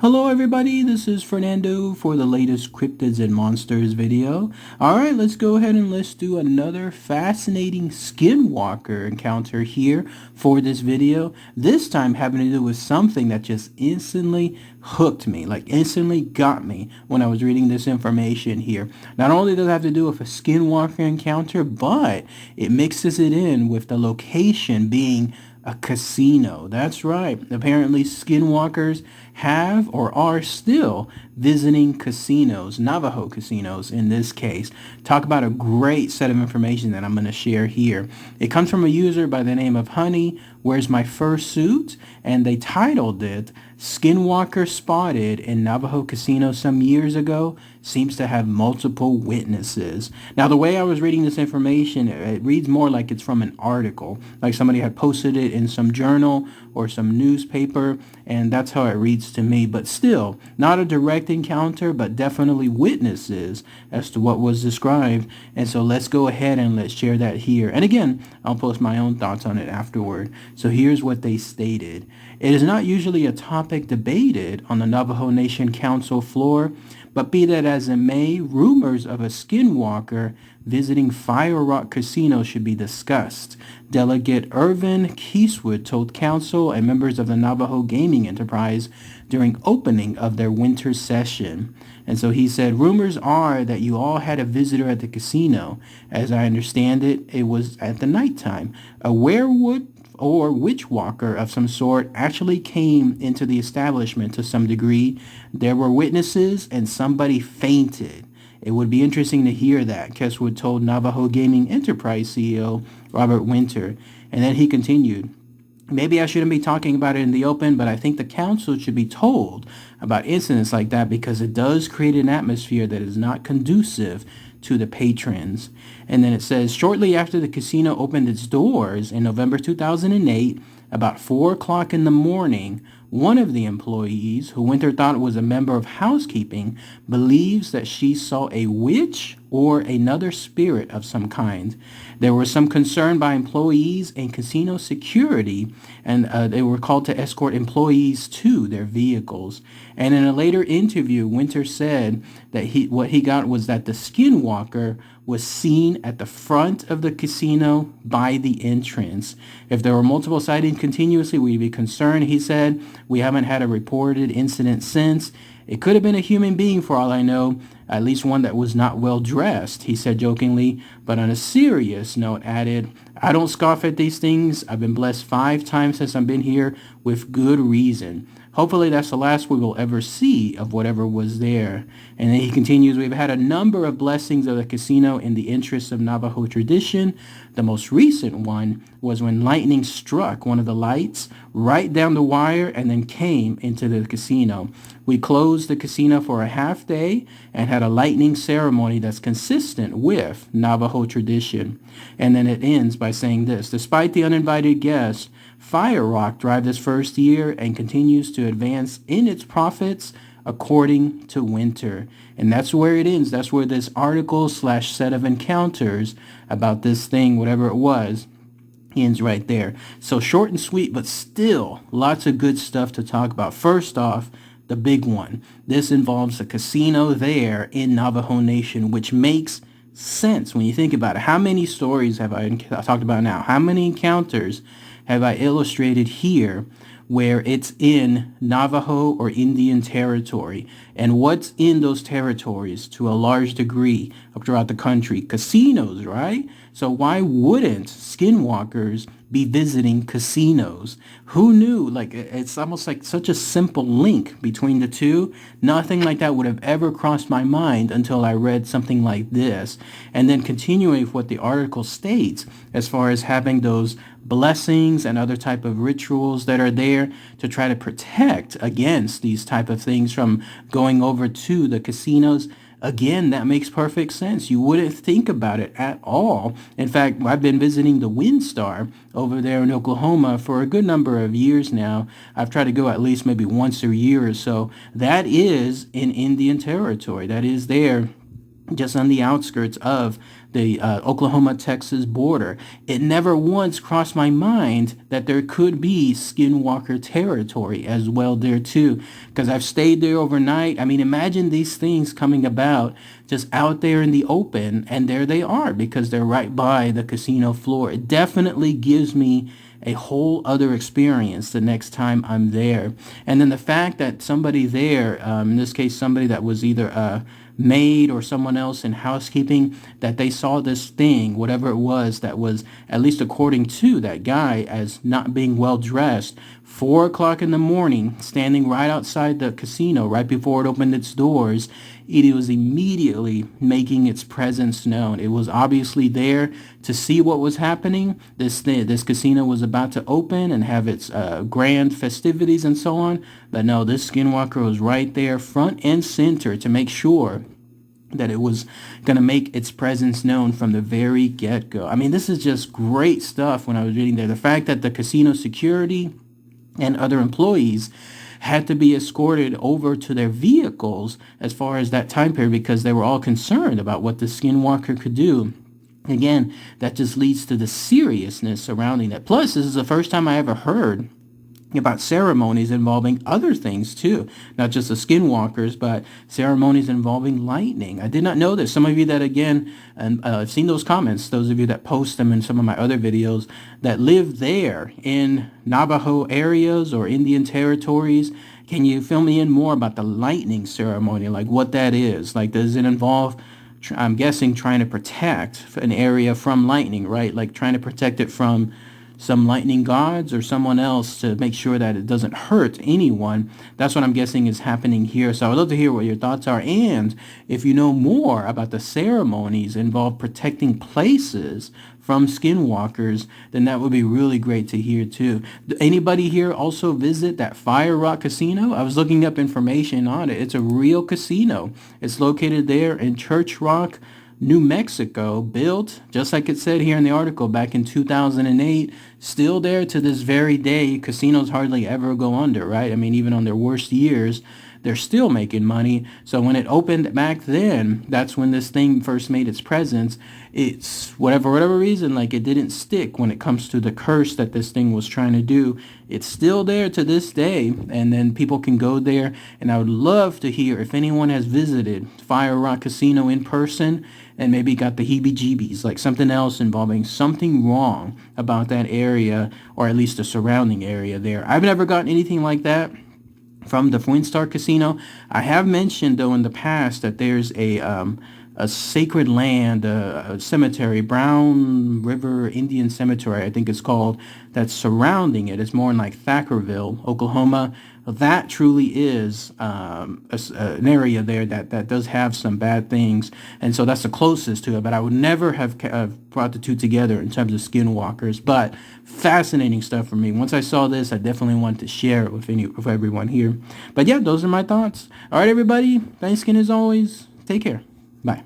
Hello everybody, this is Fernando for the latest Cryptids and Monsters video. Alright, let's go ahead and let's do another fascinating skinwalker encounter here for this video. This time having to do with something that just instantly hooked me, like instantly got me when I was reading this information here. Not only does it have to do with a skinwalker encounter, but it mixes it in with the location being a casino. That's right. Apparently skinwalkers have or are still visiting casinos, Navajo casinos in this case. Talk about a great set of information that I'm going to share here. It comes from a user by the name of Honey, Where's My Fursuit? And they titled it, Skinwalker Spotted in Navajo Casino some years ago, seems to have multiple witnesses. Now, the way I was reading this information, it reads more like it's from an article, like somebody had posted it in some journal or some newspaper, and that's how it reads to me. But still, not a direct encounter, but definitely witnesses as to what was described. And so let's go ahead and let's share that here. And again, I'll post my own thoughts on it afterward. So here's what they stated. It is not usually a topic debated on the Navajo Nation Council floor, but be that as it may, rumors of a skinwalker visiting Fire Rock Casino should be discussed. Delegate Irvin Keeswood told council and members of the Navajo Gaming Enterprise during opening of their winter session. And so he said, rumors are that you all had a visitor at the casino. As I understand it, it was at the nighttime. A werewolf or witch walker of some sort actually came into the establishment to some degree. There were witnesses and somebody fainted. It would be interesting to hear that, Keswood told Navajo Gaming Enterprise CEO Robert Winter. And then he continued, maybe I shouldn't be talking about it in the open, but I think the council should be told about incidents like that because it does create an atmosphere that is not conducive to the patrons. And then it says, shortly after the casino opened its doors in November 2008, about 4 o'clock in the morning, one of the employees, who Winter thought was a member of housekeeping, believes that she saw a witch or another spirit of some kind. There was some concern by employees and casino security, and they were called to escort employees to their vehicles. And in a later interview, Winter said that what he got was that the skinwalker was seen at the front of the casino by the entrance. If there were multiple sightings continuously, we'd be concerned, he said. We haven't had a reported incident since. It could have been a human being for all I know, at least one that was not well dressed, he said jokingly, but on a serious note added, I don't scoff at these things. I've been blessed 5 times since I've been here with good reason. Hopefully that's the last we will ever see of whatever was there. And then he continues, we've had a number of blessings of the casino in the interests of Navajo tradition. The most recent one was when lightning struck one of the lights right down the wire and then came into the casino. We closed the casino for a half day and had a lightning ceremony that's consistent with Navajo tradition. And then it ends by saying this, despite the uninvited guests, Fire Rock thrived its first year and continues to advance in its profits according to Winter. And that's where it ends. That's where this article / set of encounters about this thing, whatever it was, ends right there. So short and sweet, but still lots of good stuff to talk about. First off, the big one. This involves a casino there in Navajo Nation, which makes sense when you think about it. How many stories have I talked about now? How many encounters have I illustrated here where it's in Navajo or Indian territory? And what's in those territories to a large degree up throughout the country? Casinos, right? So why wouldn't skinwalkers be visiting casinos? Who knew? Like, it's almost like such a simple link between the two. Nothing like that would have ever crossed my mind until I read something like this. And then continuing with what the article states as far as having those blessings and other type of rituals that are there to try to protect against these type of things from going over to the casinos. Again, that makes perfect sense. You wouldn't think about it at all. In fact, I've been visiting the WinStar over there in Oklahoma for a good number of years now. I've tried to go at least maybe once a year or so. That is in Indian territory. That is there just on the outskirts of the Oklahoma-Texas border. It never once crossed my mind that there could be skinwalker territory as well there too, because I've stayed there overnight. I mean, imagine these things coming about just out there in the open, and there they are because they're right by the casino floor. It definitely gives me a whole other experience the next time I'm there. And then the fact that somebody there, in this case somebody that was either a maid or someone else in housekeeping, that they saw this thing, whatever it was, that was, at least according to that guy, as not being well dressed, 4 o'clock in the morning, standing right outside the casino right before it opened its doors. It was immediately making its presence known. It was obviously there to see what was happening. This casino was about to open and have its grand festivities and so on. But no, this skinwalker was right there, front and center, to make sure that it was going to make its presence known from the very get-go. I mean, this is just great stuff when I was reading there. The fact that the casino security and other employees had to be escorted over to their vehicles as far as that time period because they were all concerned about what the skinwalker could do. Again, that just leads to the seriousness surrounding that. Plus, this is the first time I ever heard about ceremonies involving other things too, not just the skinwalkers, but ceremonies involving lightning. I did not know this. Some of you that, again, and I've seen those comments, those of you that post them in some of my other videos, that live there in Navajo areas or Indian territories, can you fill me in more about the lightning ceremony, like what that is? Like, does it involve, I'm guessing, trying to protect an area from lightning, right? Like trying to protect it from some lightning gods or someone else to make sure that it doesn't hurt anyone. That's what I'm guessing is happening here. So I would love to hear what your thoughts are. And if you know more about the ceremonies involved protecting places from skinwalkers, then that would be really great to hear too. Anybody here also visit that Fire Rock Casino? I was looking up information on it. It's a real casino. It's located there in Church Rock, New Mexico, built, just like it said here in the article, back in 2008, still there to this very day. Casinos hardly ever go under, right? I mean, even on their worst years, they're still making money. So when it opened back then, that's when this thing first made its presence. It's whatever reason, like it didn't stick when it comes to the curse that this thing was trying to do. It's still there to this day, and then people can go there. And I would love to hear if anyone has visited Fire Rock Casino in person and maybe got the heebie-jeebies, like something else involving something wrong about that area, or at least the surrounding area there. I've never gotten anything like that from the Windstar Casino. I have mentioned, though, in the past that there's a sacred land, a cemetery, Brown River Indian Cemetery, I think it's called, that's surrounding it. It's more in like Thackerville, Oklahoma. That truly is an area there that does have some bad things, and so that's the closest to it. But I would never have brought the two together in terms of skinwalkers. But fascinating stuff for me. Once I saw this, I definitely wanted to share it with everyone here. But yeah, those are my thoughts. All right, everybody. Thanks again as always. Take care. Bye.